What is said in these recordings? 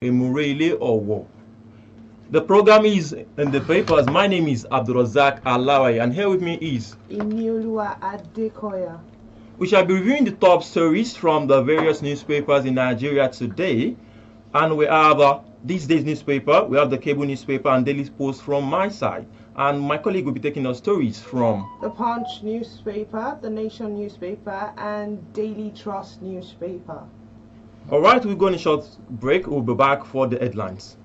INIOLUWA. The program is in the papers. My name is ABDULRASAQ, and here with me is INIOLUWA. We shall be reviewing the top stories from the various newspapers in Nigeria today. And we have this day's newspaper, we have the cable newspaper and Daily Post from my side. And my colleague will be taking us stories from the Punch newspaper, the Nation newspaper, and Daily Trust newspaper. Alright, we'll go on a short break. We'll be back for the headlines.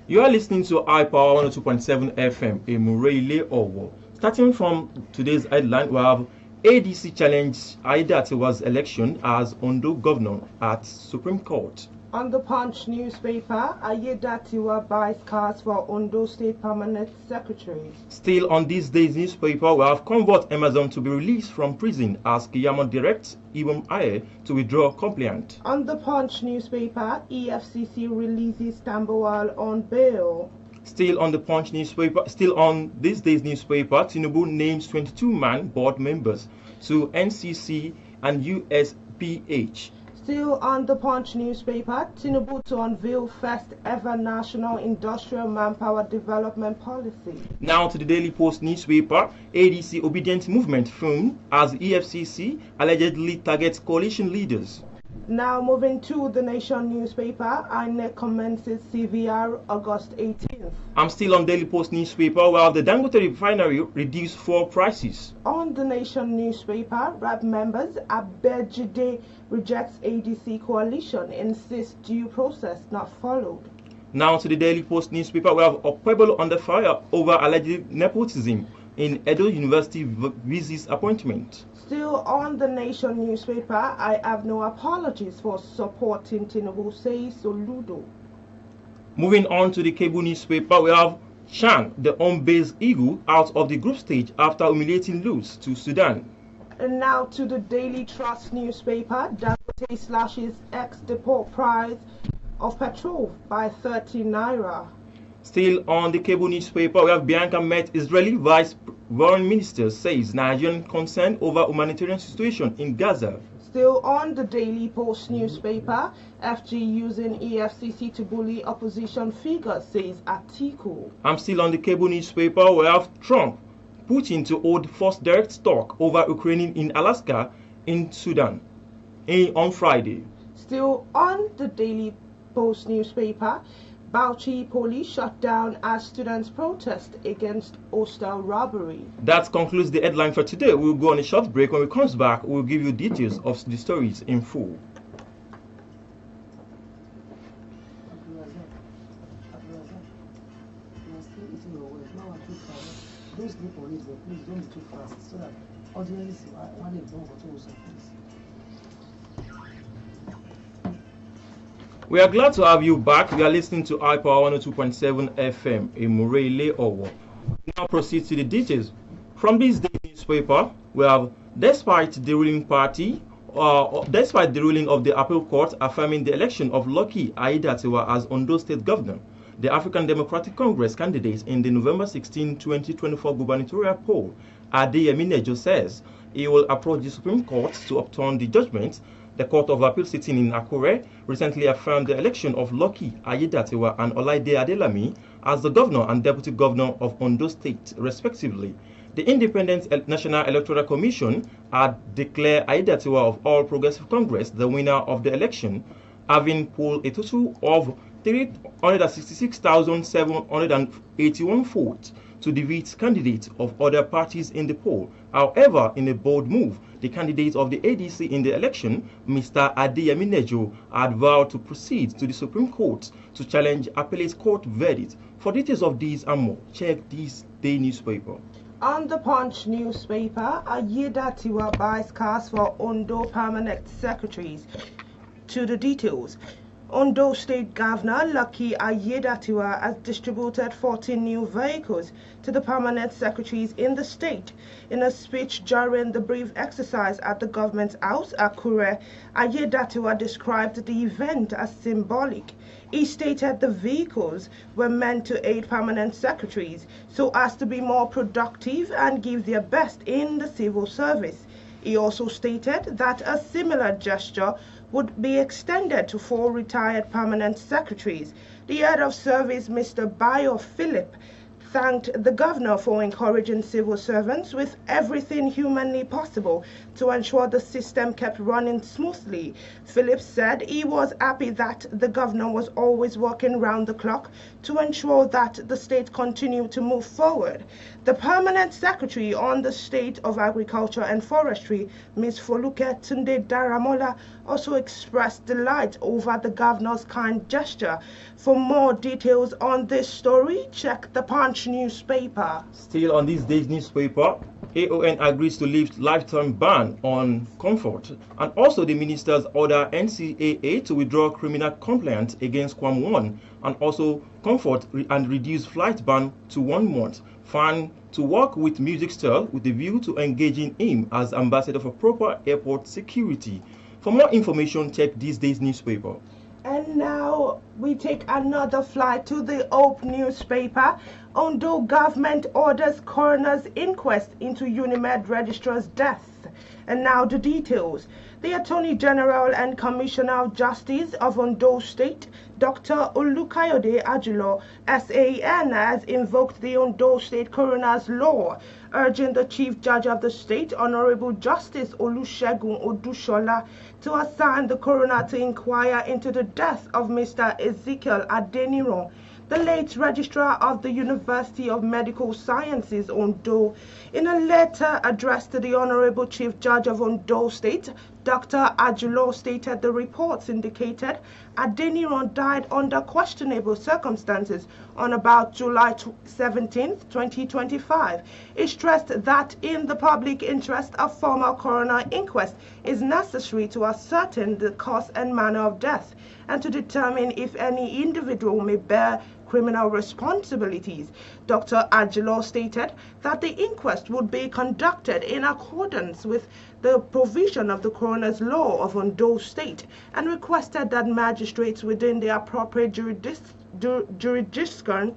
You are listening to iPower 102.7 FM, INIOLUWA. Starting from today's headline, we have ADC challenge Aiyedatiwa's election as Ondo governor at Supreme Court. On the Punch newspaper, Aiyedatiwa buys cars for Ondo State Permanent Secretary. Still on this day's newspaper, we have convert Amazon to be released from prison as Kiyamo directs Ibom Aye to withdraw compliant. On the Punch newspaper, EFCC releases Tambowal on bail. Still on the Punch newspaper, still on this day's newspaper, Tinubu names 22-man board members to NCC and USPH. Still on the Punch newspaper, Tinubu to unveil first ever national industrial manpower development policy. Now to the Daily Post newspaper, ADC obedient movement filmed as EFCC allegedly targets coalition leaders. Now moving to the Nation newspaper, INEC commences CVR August 18th. I'm still on Daily Post newspaper, while the Dangote refinery reduced fuel prices. On the Nation newspaper, RAP members Abejide rejects ADC coalition, insists due process not followed. Now to the Daily Post newspaper, we have Okpebolo under fire over alleged nepotism in Edo University VC's appointment. Still on the Nation newspaper, I have no apologies for supporting Tinubu, says Soludo. Moving on to the cable newspaper, we have Chan, the home-based Eagle, out of the group stage after humiliating lose to Sudan. And now to the Daily Trust newspaper, Dangote slashes ex-depot price of petrol by 30 naira. Still on the cable newspaper, we have Bianca met Israeli Vice Foreign Minister says Nigerian concerned over humanitarian situation in Gaza. Still on the Daily Post newspaper, FG using EFCC to bully opposition figures, says Atiku. I'm still on the cable newspaper, we have Trump, Putin to hold first direct talk over Ukraine in Alaska in Sudan on Friday. Still on the Daily Post newspaper, Bauchi police shut down as students protest against hostile robbery. That concludes the headline for today. We'll go on a short break. When we come back, we'll give you details of the stories in full. We are glad to have you back. We are listening to iPower 102.7 FM, INIOLUWA. Now proceed to the details. From this day's newspaper, we have, despite the ruling of the appeal court affirming the election of Lucky Aiyedatiwa as Ondo State Governor, the African Democratic Congress candidate in the November 16, 2024 gubernatorial poll, Adeyemi Nejo says he will approach the Supreme Court to overturn the judgment. The Court of Appeal sitting in Akure recently affirmed the election of Lucky Aiyedatiwa and Olaide Adelami as the governor and deputy governor of Ondo State, respectively. The Independent National Electoral Commission had declared Aiyedatiwa of All Progressive Congress the winner of the election, having polled a total of 366,781 votes to defeat candidates of other parties in the poll. However, in a bold move, the candidate of the ADC in the election, Mr. Adeyemi Nejo, had vowed to proceed to the Supreme Court to challenge appellate court verdict. For details of these and more, check this day newspaper. On the Punch newspaper, Aiyedatiwa buys cars for Ondo permanent secretaries. To the details. Ondo State Governor Lucky Aiyedatiwa has distributed 14 new vehicles to the permanent secretaries in the state. In a speech during the brief exercise at the government house, Akure, Aiyedatiwa described the event as symbolic. He stated the vehicles were meant to aid permanent secretaries so as to be more productive and give their best in the civil service. He also stated that a similar gesture would be extended to 4 retired permanent secretaries. The head of service, Mr. Bayo Philip, thanked the governor for encouraging civil servants with everything humanly possible to ensure the system kept running smoothly. Philip said he was happy that the governor was always working round the clock to ensure that the state continued to move forward. The permanent secretary on the State of Agriculture and Forestry, Ms. Foluke Tunde Daramola, also expressed delight over the governor's kind gesture. For more details on this story, check the Punch newspaper. Still on this day's newspaper, AON agrees to lift lifetime ban on Comfort, and also the ministers order NCAA to withdraw criminal complaint against Kwam1, and also Comfort and reduce flight ban to 1 month. Fan to work with music star with a view to engaging him as ambassador for proper airport security. For more information, check this day's newspaper. And now we take another flight to the Hope newspaper. Ondo government orders coroner's inquest into Unimed registrar's death. And now the details. The Attorney General and Commissioner of Justice of Ondo State, Dr. Olukayode Ajulo, SAN, has invoked the Ondo State Coroner's Law, urging the Chief Judge of the State, Honorable Justice Olusegun Odushola, to assign the coroner to inquire into the death of Mr. Ezekiel Adeniran, the late registrar of the University of Medical Sciences, Ondo. In a letter addressed to the Honorable Chief Judge of Ondo State, Dr. Ajulo stated the reports indicated Adeniran died under questionable circumstances on about July 17, 2025. He stressed that in the public interest, a formal coroner inquest is necessary to ascertain the cause and manner of death and to determine if any individual may bear criminal responsibilities. Dr. Ajulo stated that the inquest would be conducted in accordance with the provision of the Coroner's Law of Ondo State and requested that magistrates within the appropriate jurisdiction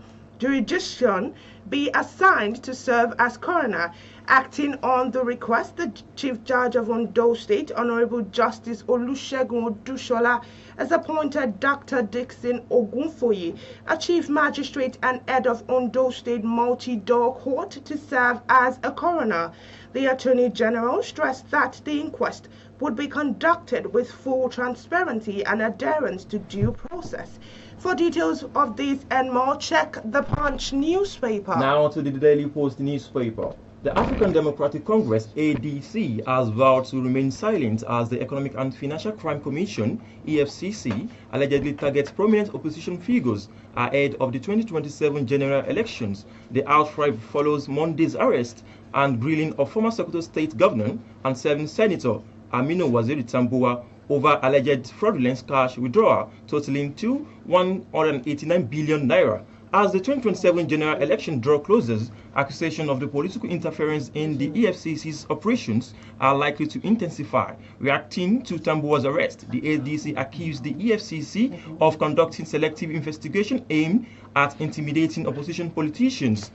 be assigned to serve as coroner. Acting on the request, the Chief Judge of Ondo State, Honorable Justice Olusegun Odushola, has appointed Dr. Dixon Ogunfoye, a Chief Magistrate and Head of Ondo State Multi-Door Court, to serve as a coroner. The Attorney General stressed that the inquest would be conducted with full transparency and adherence to due process. For details of this and more, check the Punch newspaper. Now to the Daily Post newspaper. The African Democratic Congress, ADC, has vowed to remain silent as the Economic and Financial Crime Commission, EFCC, allegedly targets prominent opposition figures ahead of the 2027 general elections. The outcry follows Monday's arrest and grilling of former Sokoto State Governor and 7th Senator Aminu Waziri Tambuwa over alleged fraudulent cash withdrawal totaling to 189 billion naira. As the 2027 general election draw closes, accusations of the political interference in the EFCC's operations are likely to intensify. Reacting to Tambuwa's arrest, the ADC accused the EFCC of conducting selective investigation aimed at intimidating opposition politicians.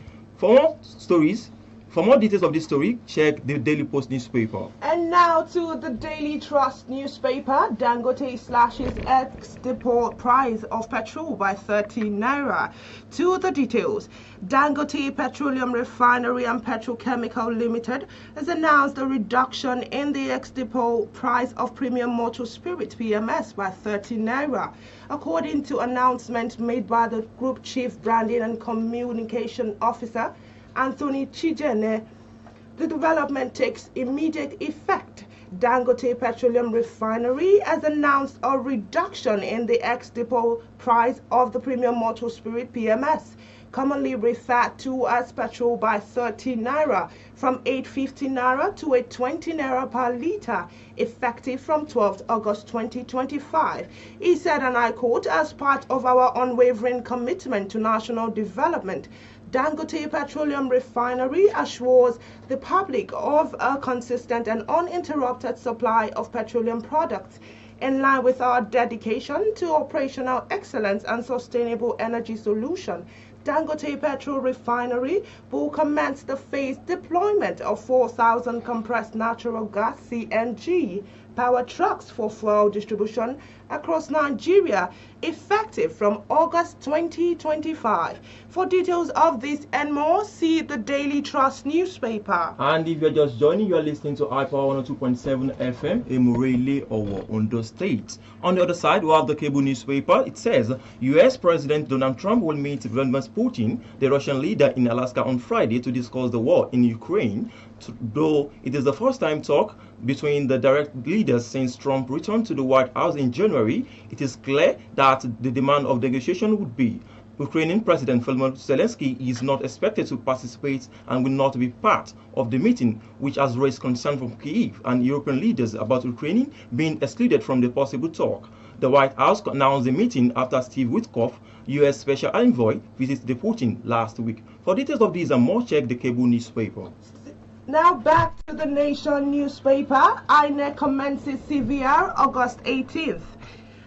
For more details of this story, check the Daily Post newspaper. And now to the Daily Trust newspaper. Dangote slashes ex-depot price of petrol by 30 naira. To the details. Dangote Petroleum Refinery and Petrochemical Limited has announced a reduction in the ex-depot price of premium motor spirit PMS by 30 naira. According to announcement made by the Group Chief Branding and Communication Officer, Anthony Chijene, the development takes immediate effect. Dangote Petroleum Refinery has announced a reduction in the ex-depot price of the premium motor spirit PMS. commonly referred to as petrol, by 30 naira from 850 naira to 820 naira per litre, effective from 12th August 2025. He said, and I quote, "As part of our unwavering commitment to national development, Dangote Petroleum Refinery assures the public of a consistent and uninterrupted supply of petroleum products in line with our dedication to operational excellence and sustainable energy solution. Dangote Petrol Refinery will commence the phased deployment of 4,000 compressed natural gas (CNG) power trucks for fuel distribution across Nigeria, effective from August 2025. For details of this and more, see the Daily Trust newspaper. And if you're just joining, you are listening to iPower 102.7 FM, Emurele, Owo, Ondo State. On the other side, we have the cable newspaper. It says U.S. President Donald Trump will meet Vladimir Putin, the Russian leader, in Alaska on Friday to discuss the war in Ukraine. Though it is the first time talk between the direct leaders since Trump returned to the White House in January, it is clear that the demand of negotiation would be Ukrainian President Volodymyr Zelensky is not expected to participate and will not be part of the meeting, which has raised concern from Kyiv and European leaders about Ukraine being excluded from the possible talk. The White House announced the meeting after Steve Witkoff, U.S. Special Envoy, visited Putin last week. For details of these and more, check the cable newspaper. Now back to the Nation newspaper. INEC commences CVR August 18th.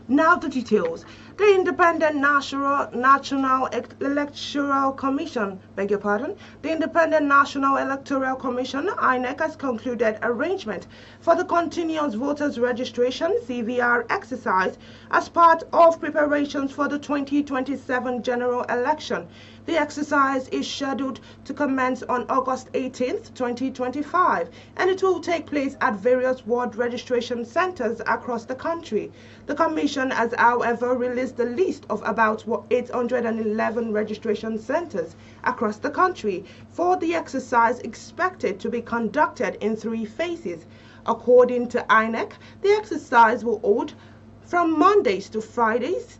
Now the details. The Independent National Electoral Commission, the Independent National Electoral Commission, INEC, has concluded arrangement for the continuous voters registration (CVR) exercise as part of preparations for the 2027 general election. The exercise is scheduled to commence on August 18th, 2025, and it will take place at various ward registration centers across the country. The Commission has, however, released the list of about 811 registration centers across the country for the exercise, expected to be conducted in 3 phases. According to INEC, the exercise will hold from Mondays to Fridays,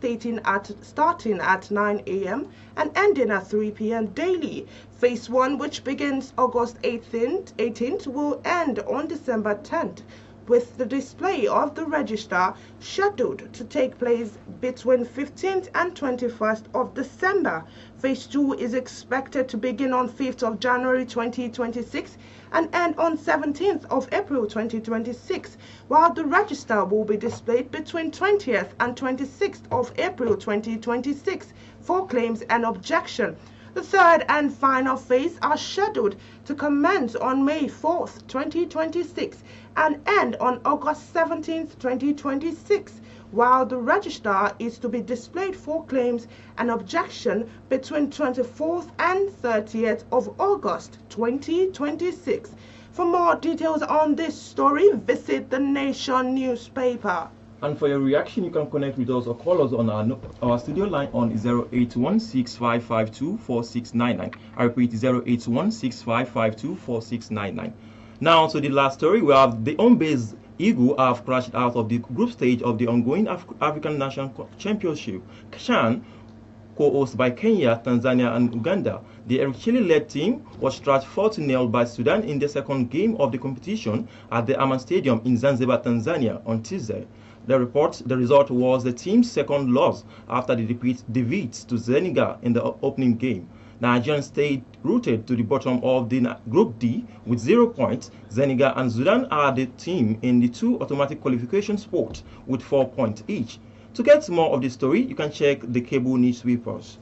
starting at 9 a.m. and ending at 3 p.m. daily. Phase 1, which begins August 18th, will end on December 10th, with the display of the register scheduled to take place between 15th and 21st of December. Phase 2 is expected to begin on 5th of January 2026 and end on 17th of April 2026, while the register will be displayed between 20th and 26th of April 2026 for claims and objection. The third and final phase are scheduled to commence on May 4th, 2026 and end on August 17th, 2026, while the register is to be displayed for claims and objection between 24th and 30th of August 2026. For more details on this story, visit the Nation newspaper. And for your reaction, you can connect with us or call us on our studio line on 08165524699. I repeat, 08165524699. Now to the last story, we have the home-based Eagle have crashed out of the group stage of the ongoing African National Championship, CHAN, co-hosted by Kenya, Tanzania, and Uganda. The Eric Chile-led team was thrashed 4-0 by Sudan in the second game of the competition at the Aman Stadium in Zanzibar, Tanzania on Tuesday. The result was the team's second loss after the defeat to Senegal in the opening game. Nigeria stayed rooted to the bottom of the Group D with 0 points. Senegal and Sudan are the team in the 2 automatic qualification spots with 4 points each. To get more of the story, you can check the cable newspapers.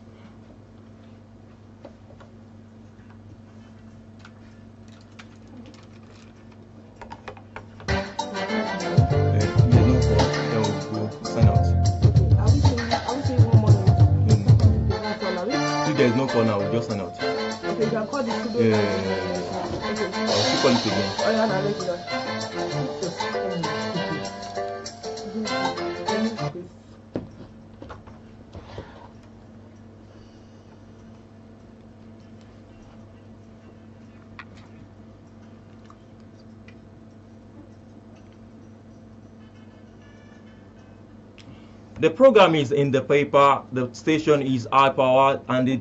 There's no call now, we'll just sign out. Okay, you can call the studio. Okay. I'll keep calling it again. Oh, yeah, no, let it go. The program is in the paper. The station is high power, and the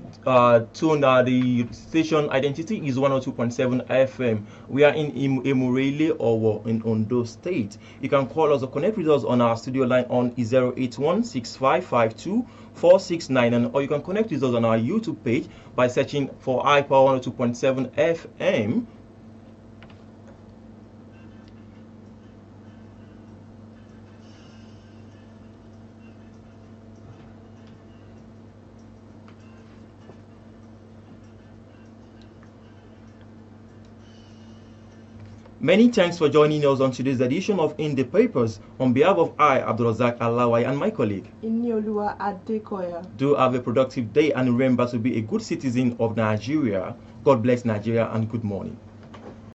station identity is 102.7 FM. We are in Emurele, Owo, in Ondo State. You can call us or connect with us on our studio line on 081-6552-469, or you can connect with us on our YouTube page by searching for high power 102.7 FM. Many thanks for joining us on today's edition of In the Papers. On behalf of I, ABDULRASAQ and my colleague, INIOLUWA Adekoya. Do have a productive day and remember to be a good citizen of Nigeria. God bless Nigeria and good morning.